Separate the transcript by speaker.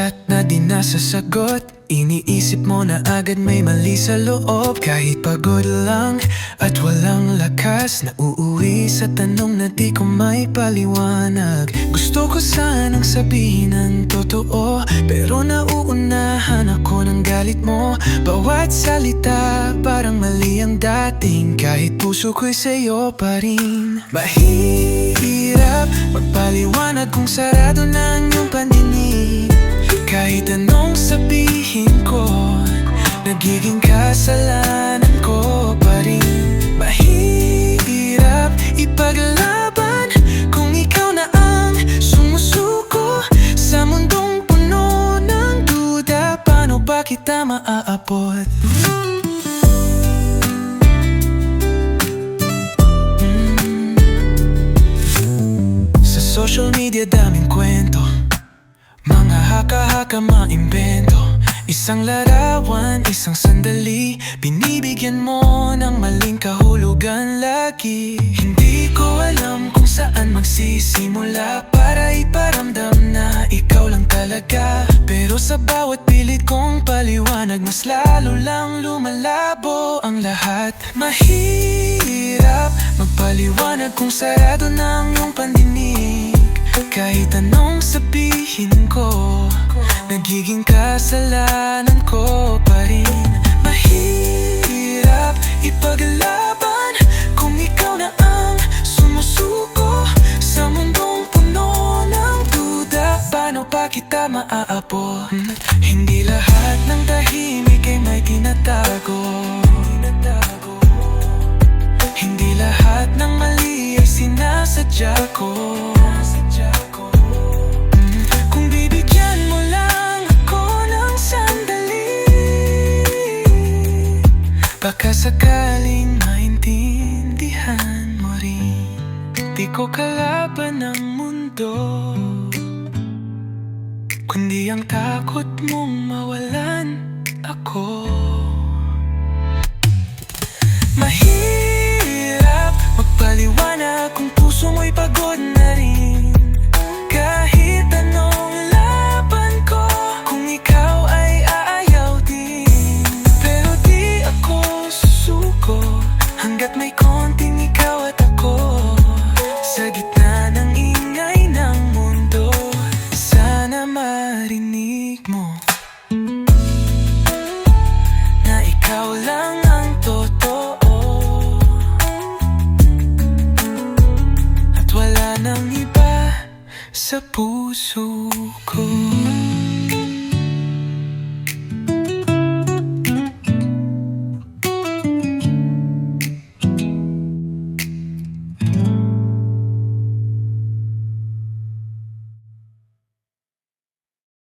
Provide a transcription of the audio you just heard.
Speaker 1: chat na di nasasagot. Iniisip mo na agad may mali sa loob. Kahit pagod lang at walang lakas, nauuwi sa tanong na di ko may paliwanag. Gusto ko sanang sabihin ang totoo, pero nauunahan ako ng galit mo. Bawat salita parang mali ang dating, kahit puso ko'y sa'yo pa rin. Mahirap magpaliwanag kung sarado na ang iyong pandinig. Kahit anong sabihin ko, nagiging kasalanan ko pa rin. Mahirap ipaglaban kung ikaw na ang sumusuko sa mundong puno ng duda. Paano ba kita maaabot? Sa social media daming kwento, mga haka-haka maimbento. Isang larawan, isang sandali, binibigyan mo ng maling kahulugan lagi. Hindi ko alam kung saan magsisimula para iparamdam na ikaw lang talaga. Pero sa bawat pilit kong paliwanag, mas lalo lang lumalabo ang lahat. Mahirap magpaliwanag kung sarado na ang iyong pandinig. Kahit anong sabihin ko, nagiging kasalanan ko pa rin. Mahirap ipaglaban kung ikaw na ang sumusuko sa mundong puno ng duda. Paano pa kita maaabot? Hindi lahat ng tahimik ay may tinatago. Hindi lahat ng mali ay sinasadya ko. Kung bibigyan mo lang ako ng sandali, baka sakaling maintindihan mo rin. Di ko kalaban ang mundo, kundi ang takot mong mawalan ako. Mahirap magpaliwanag kung puso mo'y pagod na rin. Kahit anong laban ko, kung ikaw ay aayaw din. Pero di ako susuko hanggat may konting ikaw at ako. Sa gitna ng ingay ng mundo, sana marinig mo na ikaw lang ang totoo, at wala nang iba sa puso ko.